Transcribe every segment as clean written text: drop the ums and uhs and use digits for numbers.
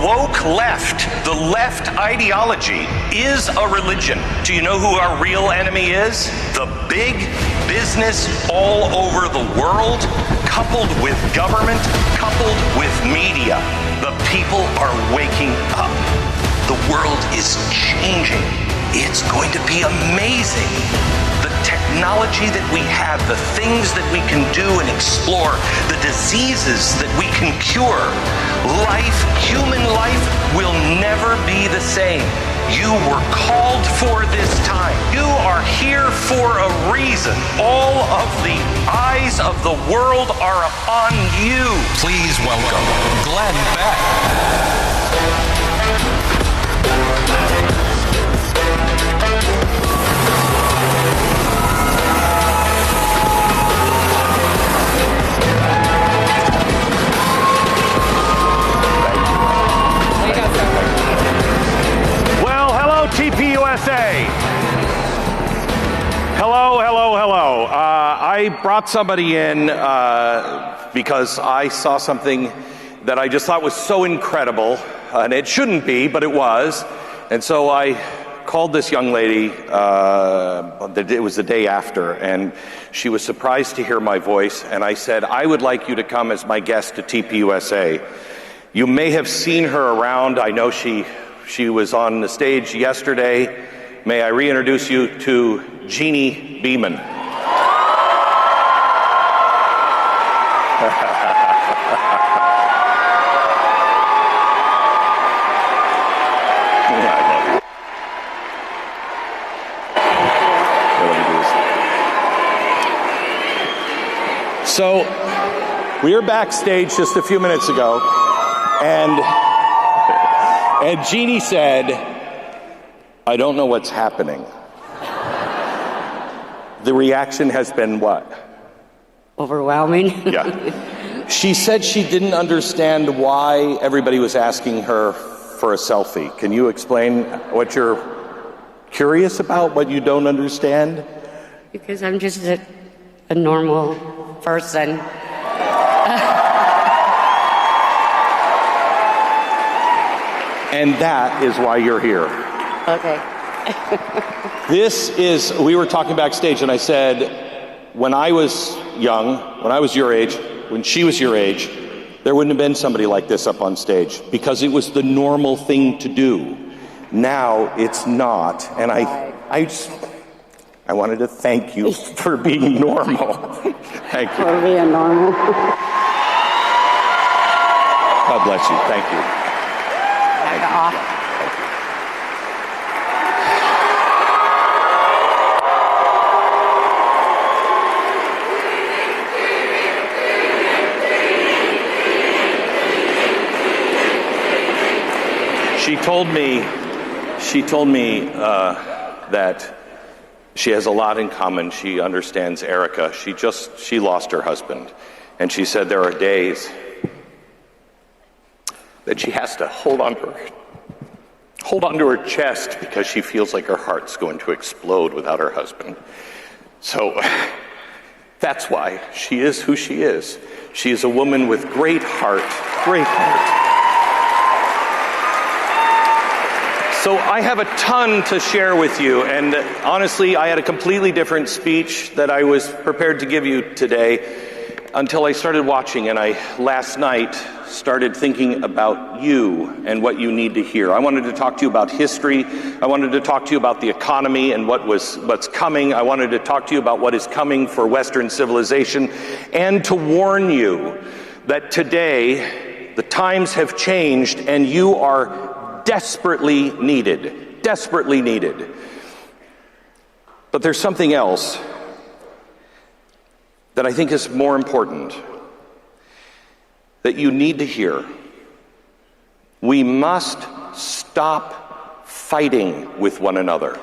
woke left, the left ideology, is a religion. Do you know who our real enemy is? The big business all over the world, coupled with government, coupled with media. The people are waking up. The world is changing. It's going to be amazing. The technology that we have, the things that we can do and explore, the diseases that we can cure. Life, human life, will never be the same. You were called for this time. You are here for a reason. All of the eyes of the world are upon you. Please welcome Glenn Beck. Well, hello, TPUSA. Hello, hello, hello. I brought somebody in because I saw something that I just thought was so incredible, and it shouldn't be, but it was. And so I called this young lady, it was the day after, and she was surprised to hear my voice, and I said, I would like you to come as my guest to TPUSA. You may have seen her around. I know she was on the stage yesterday. May I reintroduce you to Jeannie Beeman. So, we were backstage just a few minutes ago, and Jeannie said, I don't know what's happening. The reaction has been what? Overwhelming. Yeah. She said she didn't understand why everybody was asking her for a selfie. Can you explain what you're curious about, what you don't understand? Because I'm just a normal person. And that is why you're here. Okay. We were talking backstage, and I said, when I was young, when I was your age, when she was your age, there wouldn't have been somebody like this up on stage, because it was the normal thing to do. Now it's not, and I wanted to thank you for being normal. Thank you. For being normal. God bless you. Thank you. Back off. She told me that she has a lot in common. She understands Erica. She lost her husband. And she said there are days that she has to hold on to her chest because she feels like her heart's going to explode without her husband. So that's why she is who she is. She is a woman with great heart, great heart. So I have a ton to share with you, and honestly, I had a completely different speech that I was prepared to give you today until I started watching, and I last night started thinking about you and what you need to hear. I wanted to talk to you about history. I wanted to talk to you about the economy and what's coming. I wanted to talk to you about what is coming for Western civilization, and to warn you that today the times have changed and you are desperately needed. Desperately needed. But there's something else that I think is more important that you need to hear. We must stop fighting with one another.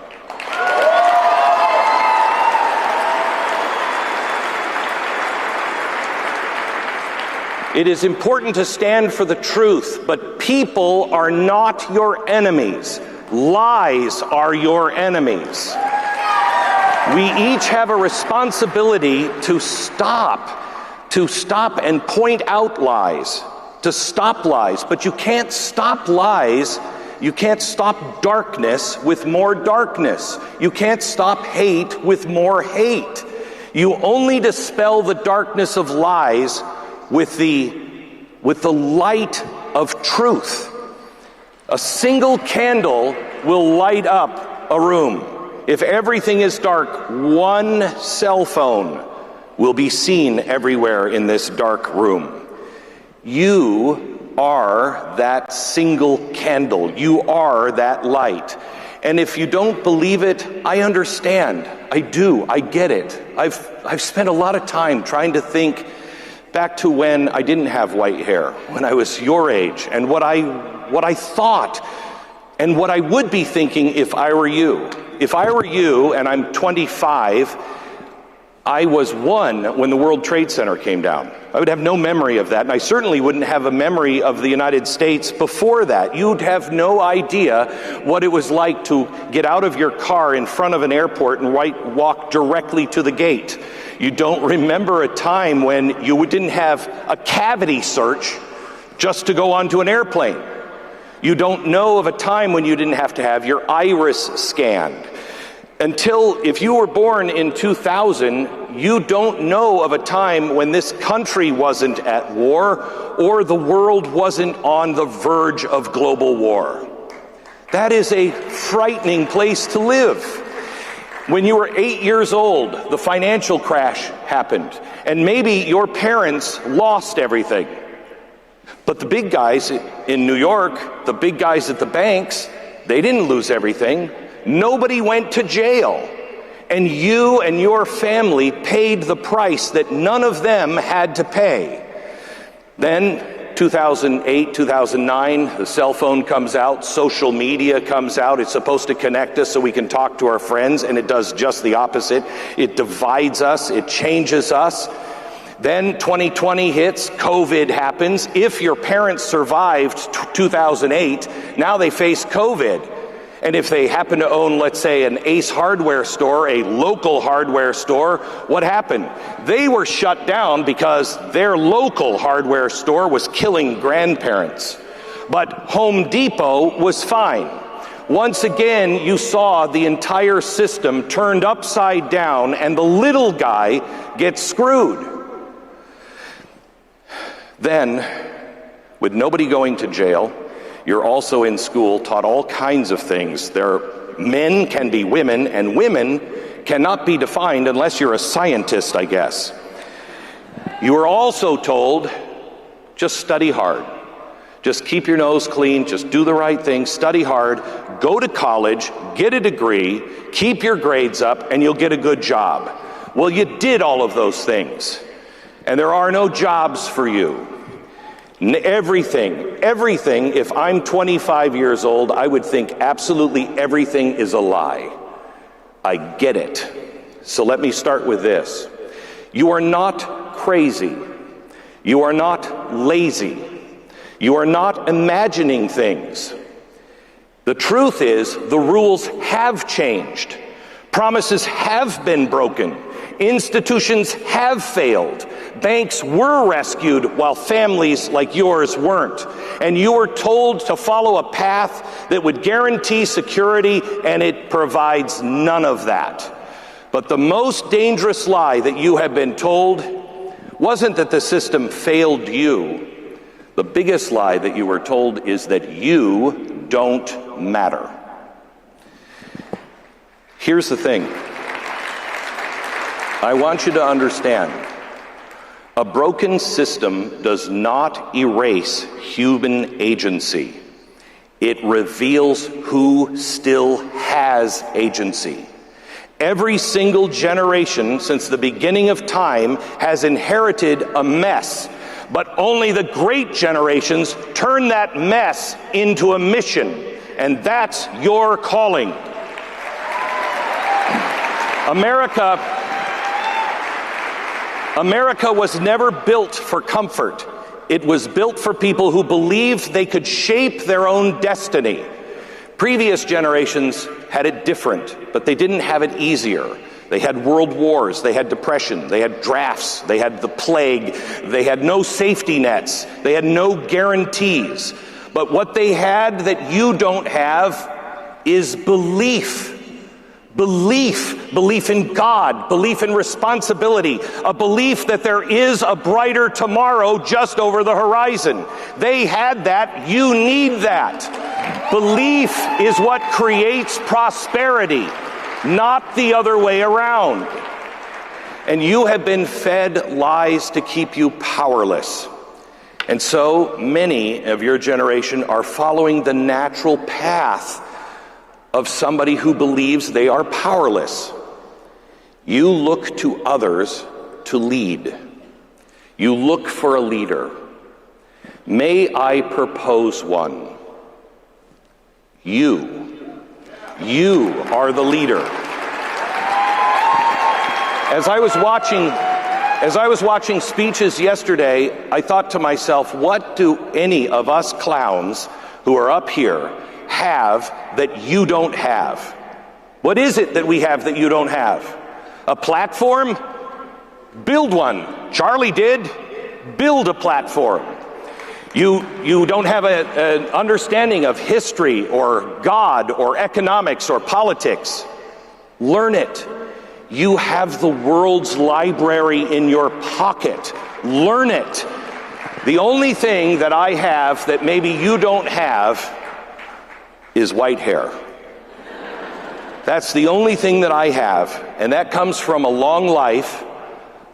It is important to stand for the truth, but people are not your enemies. Lies are your enemies. We each have a responsibility to stop and point out lies, to stop lies, but you can't stop lies. You can't stop darkness with more darkness. You can't stop hate with more hate. You only dispel the darkness of lies with the light of truth. A single candle will light up a room. If everything is dark, one cell phone will be seen everywhere in this dark room. You are that single candle. You are that light. And if you don't believe it, I understand. I do. I get it. I've spent a lot of time trying to think back to when I didn't have white hair, when I was your age, and what I thought and what I would be thinking if I were you. If I were you, and I'm 25, I was 1 when the World Trade Center came down. I would have no memory of that, and I certainly wouldn't have a memory of the United States before that. You'd have no idea what it was like to get out of your car in front of an airport and walk directly to the gate. You don't remember a time when you didn't have a cavity search just to go onto an airplane. You don't know of a time when you didn't have to have your iris scanned. Until, if you were born in 2000, you don't know of a time when this country wasn't at war or the world wasn't on the verge of global war. That is a frightening place to live. When you were 8 years old, the financial crash happened, and maybe your parents lost everything. But the big guys in New York, the big guys at the banks, they didn't lose everything. Nobody went to jail. And you and your family paid the price that none of them had to pay. Then, 2008, 2009, the cell phone comes out, social media comes out. It's supposed to connect us so we can talk to our friends, and it does just the opposite. It divides us, it changes us. Then 2020 hits, COVID happens. If your parents survived 2008, now they face COVID. And if they happen to own, let's say, an Ace hardware store, a local hardware store, what happened? They were shut down because their local hardware store was killing grandparents. But Home Depot was fine. Once again, you saw the entire system turned upside down, and the little guy gets screwed. Then, with nobody going to jail, you're also in school, taught all kinds of things. Men can be women, and women cannot be defined unless you're a scientist, I guess. You are also told, just study hard. Just keep your nose clean, just do the right thing, study hard, go to college, get a degree, keep your grades up, and you'll get a good job. Well, you did all of those things, and there are no jobs for you. Everything, if I'm 25 years old, I would think absolutely everything is a lie. I get it. So let me start with this. You are not crazy. You are not lazy. You are not imagining things. The truth is, the rules have changed. Promises have been broken. Institutions have failed. Banks were rescued while families like yours weren't. And you were told to follow a path that would guarantee security, and it provides none of that. But the most dangerous lie that you have been told wasn't that the system failed you. The biggest lie that you were told is that you don't matter. Here's the thing. I want you to understand, a broken system does not erase human agency. It reveals who still has agency. Every single generation since the beginning of time has inherited a mess, but only the great generations turn that mess into a mission, and that's your calling. America was never built for comfort. It was built for people who believed they could shape their own destiny. Previous generations had it different, but they didn't have it easier. They had world wars, they had depression, they had drafts, they had the plague, they had no safety nets, they had no guarantees. But what they had that you don't have is belief. Belief in God, belief in responsibility, a belief that there is a brighter tomorrow just over the horizon. They had that, you need that. Belief is what creates prosperity, not the other way around. And you have been fed lies to keep you powerless. And so many of your generation are following the natural path of somebody who believes they are powerless. You look to others to lead. You look for a leader. May I propose one? You are the leader. As I was watching speeches yesterday, I thought to myself, what do any of us clowns who are up here have that you don't have? What is it that we have that you don't have? A platform? Build one. Charlie did. Build a platform. You don't have an understanding of history or God or economics or politics. Learn it. You have the world's library in your pocket. Learn it. The only thing that I have that maybe you don't have is white hair. That's the only thing that I have, and that comes from a long life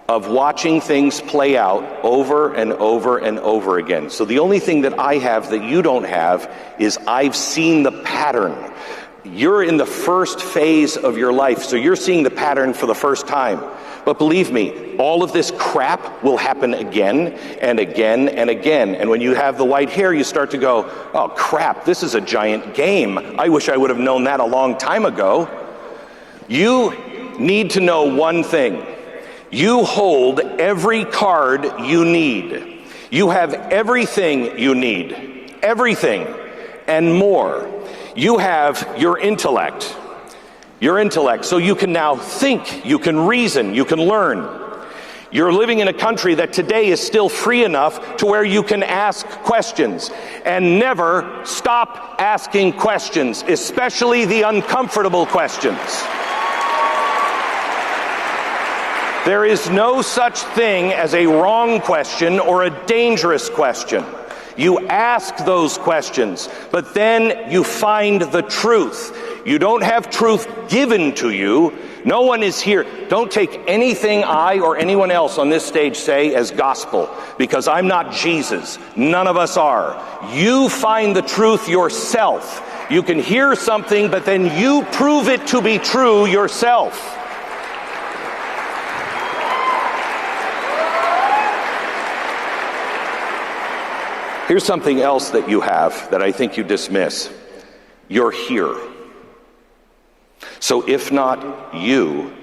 of watching things play out over and over and over again. So the only thing that I have that you don't have is I've seen the pattern. You're in the first phase of your life, so you're seeing the pattern for the first time. But believe me, all of this crap will happen again and again and again. And when you have the white hair, you start to go, oh crap, this is a giant game. I wish I would have known that a long time ago. You need to know one thing. You hold every card you need. You have everything you need. Everything and more. You have your intellect. Your intellect, so you can now think, you can reason, you can learn. You're living in a country that today is still free enough to where you can ask questions and never stop asking questions, especially the uncomfortable questions. There is no such thing as a wrong question or a dangerous question. You ask those questions, but then you find the truth. You don't have truth given to you. No one is here. Don't take anything I or anyone else on this stage say as gospel, because I'm not Jesus. None of us are. You find the truth yourself. You can hear something, but then you prove it to be true yourself. Here's something else that you have that I think you dismiss. You're here. So if not you,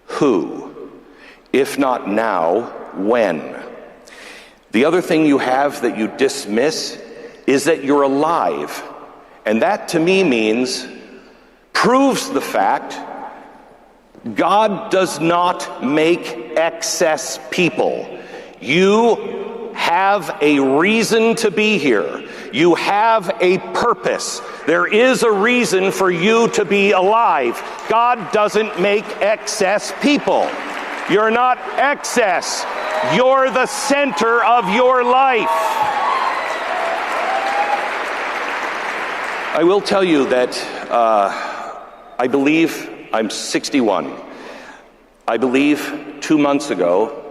who? If not now, when? The other thing you have that you dismiss is that you're alive. And that to me proves the fact God does not make excess people. You have a reason to be here. You have a purpose. There is a reason for you to be alive. God doesn't make excess people. You're not excess. You're the center of your life. I will tell you that I believe I'm 61. I believe 2 months ago,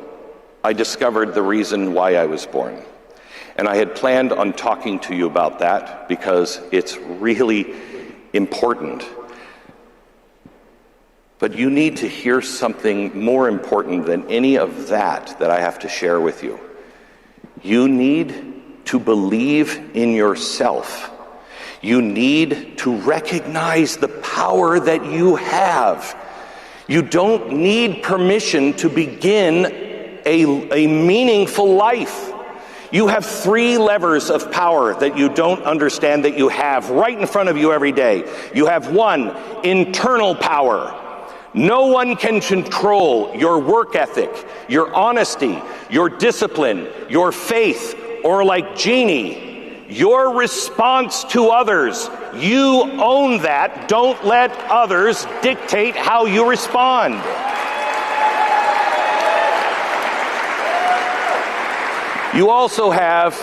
I discovered the reason why I was born. And I had planned on talking to you about that because it's really important. But you need to hear something more important than any of that I have to share with you. You need to believe in yourself. You need to recognize the power that you have. You don't need permission to begin a meaningful life. You have 3 levers of power that you don't understand that you have right in front of you every day. You have 1, internal power. No one can control your work ethic, your honesty, your discipline, your faith, or like Jeannie, your response to others. You own that. Don't let others dictate how you respond. You also have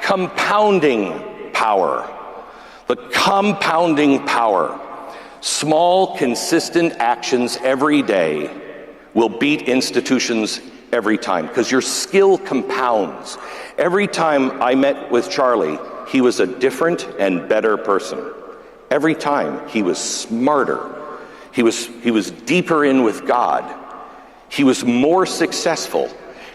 compounding power. The compounding power. Small, consistent actions every day will beat institutions every time, because your skill compounds. Every time I met with Charlie, he was a different and better person. Every time he was smarter. He was deeper in with God. He was more successful.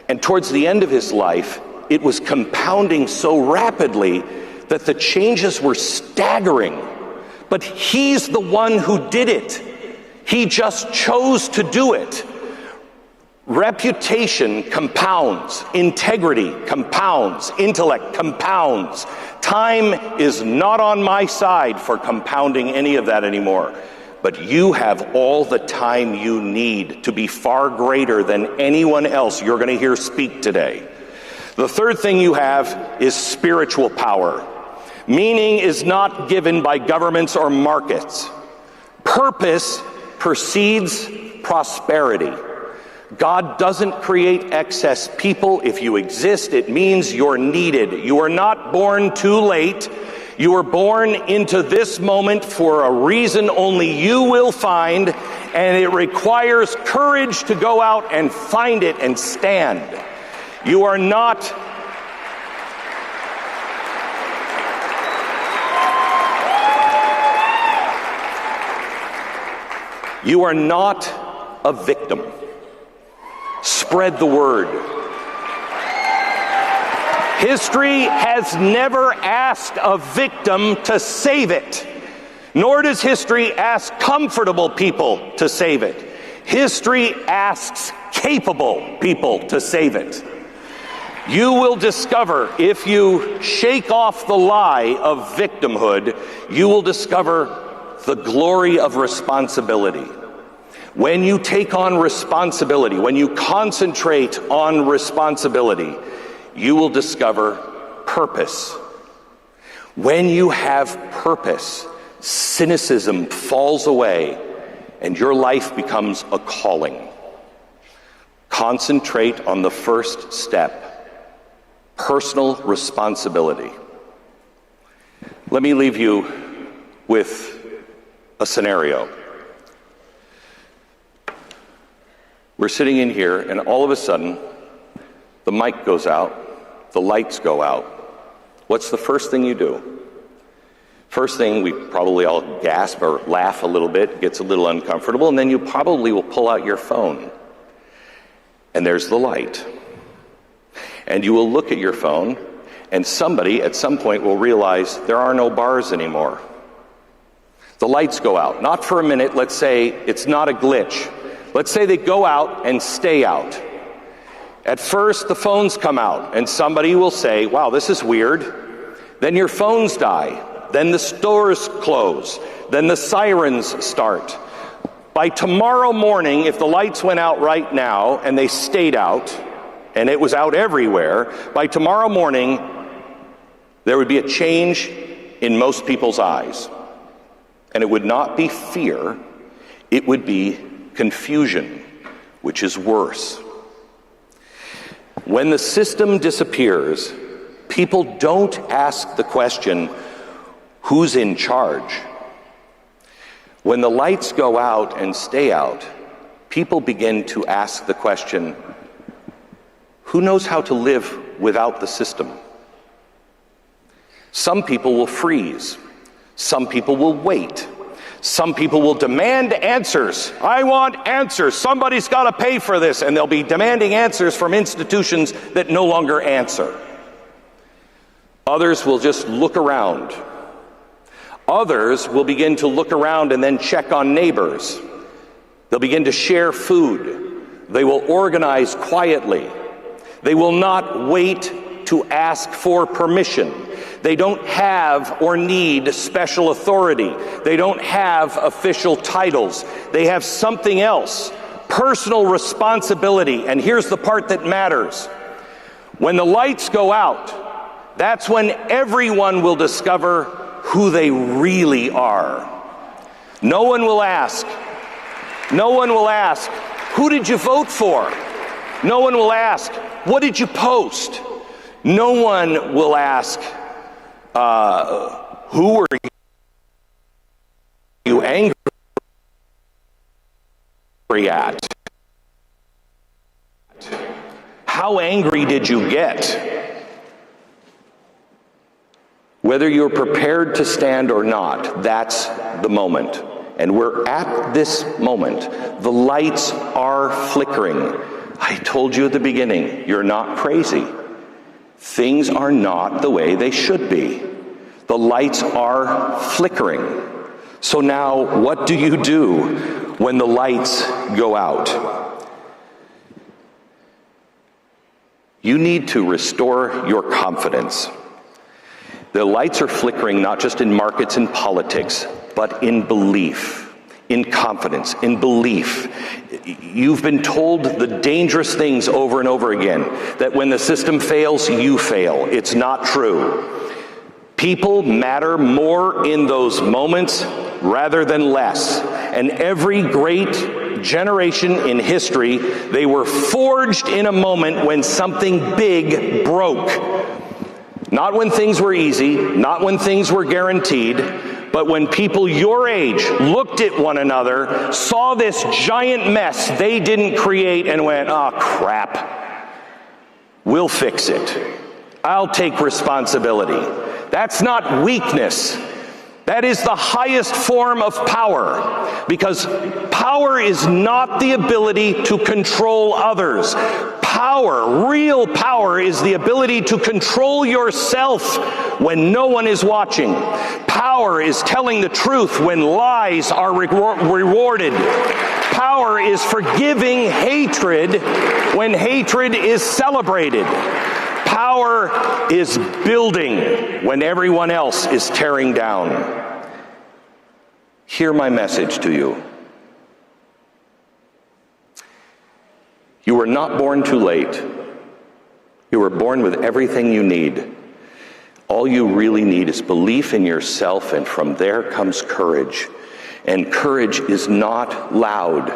And towards the end of his life, it was compounding so rapidly that the changes were staggering. But he's the one who did it. He just chose to do it. Reputation compounds. Integrity compounds. Intellect compounds. Time is not on my side for compounding any of that anymore. But you have all the time you need to be far greater than anyone else you're going to hear speak today. The third thing you have is spiritual power. Meaning is not given by governments or markets. Purpose precedes prosperity. God doesn't create excess people. If you exist, it means you're needed. You are not born too late. You were born into this moment for a reason only you will find, and it requires courage to go out and find it and stand. You are not You are not a victim. Spread the word. History has never asked a victim to save it, nor does history ask comfortable people to save it. History asks capable people to save it. You will discover, if you shake off the lie of victimhood, you will discover the glory of responsibility. When you take on responsibility, when you concentrate on responsibility, you will discover purpose. When you have purpose, cynicism falls away and your life becomes a calling. Concentrate on the first step, personal responsibility. Let me leave you with a scenario. We're sitting in here, and all of a sudden, the mic goes out, the lights go out. What's the first thing you do? First thing, we probably all gasp or laugh a little bit, gets a little uncomfortable, and then you probably will pull out your phone. And there's the light. And you will look at your phone, and somebody at some point will realize there are no bars anymore. The lights go out, not for a minute. Let's say it's not a glitch. Let's say they go out and stay out. At first, the phones come out, and somebody will say, wow, this is weird. Then your phones die. Then the stores close. Then the sirens start. By tomorrow morning, if the lights went out right now and they stayed out, and it was out everywhere, by tomorrow morning, there would be a change in most people's eyes. And it would not be fear, it would be confusion, which is worse. When the system disappears, people don't ask the question, who's in charge? When the lights go out and stay out, people begin to ask the question, who knows how to live without the system? Some people will freeze. Some people will wait. Some people will demand answers. I want answers. Somebody's got to pay for this. And they'll be demanding answers from institutions that no longer answer. Others will just look around. Others will begin to look around and then check on neighbors. They'll begin to share food. They will organize quietly. They will not wait to ask for permission. They don't have or need special authority. They don't have official titles. They have something else, personal responsibility. And here's the part that matters. When the lights go out, that's when everyone will discover who they really are. No one will ask, who did you vote for? No one will ask, what did you post? No one will ask, who were you angry at? How angry did you get? Whether you're prepared to stand or not, that's the moment. And we're at this moment. The lights are flickering. I told you at the beginning, you're not crazy. Things are not the way they should be. The lights are flickering. So now, what do you do when the lights go out? You need to restore your confidence. The lights are flickering not just in markets and politics, but in belief, in confidence, in belief. You've been told the dangerous things over and over again, that when the system fails, you fail. It's not true. People matter more in those moments rather than less. And every great generation in history, they were forged in a moment when something big broke. Not when things were easy, not when things were guaranteed, but when people your age looked at one another, saw this giant mess they didn't create and went, oh crap, we'll fix it. I'll take responsibility. That's not weakness. That is the highest form of power, because power is not the ability to control others. Power, real power, is the ability to control yourself when no one is watching. Power is telling the truth when lies are rewarded. Power is forgiving hatred when hatred is celebrated. Power is building when everyone else is tearing down. Hear my message to you. You were not born too late. You were born with everything you need. All you really need is belief in yourself, and from there comes courage. And courage is not loud.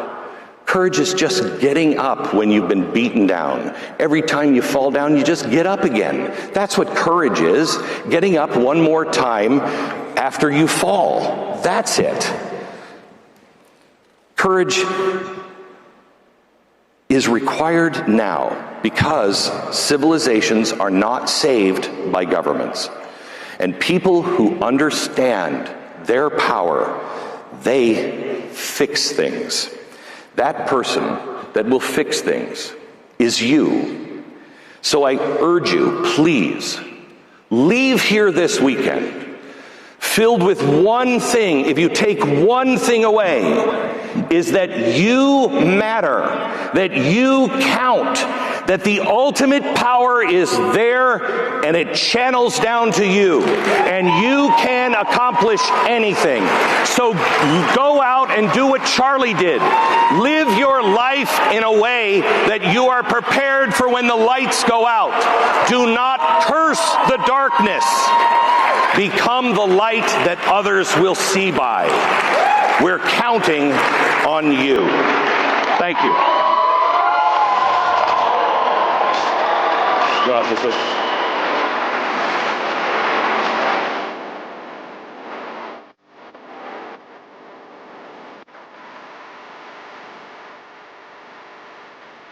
Courage is just getting up when you've been beaten down. Every time you fall down, you just get up again. That's what courage is, getting up one more time after you fall. That's it. Courage is required now because civilizations are not saved by governments. And people who understand their power, they fix things. That person that will fix things is you. So I urge you, please, leave here this weekend filled with one thing. If you take one thing away, is that you matter, that you count, that the ultimate power is there and it channels down to you, and you can accomplish anything. So go out and do what Charlie did. Live your life in a way that you are prepared for when the lights go out. Do not curse the darkness. Become the light that others will see by. We're counting on you. Thank you.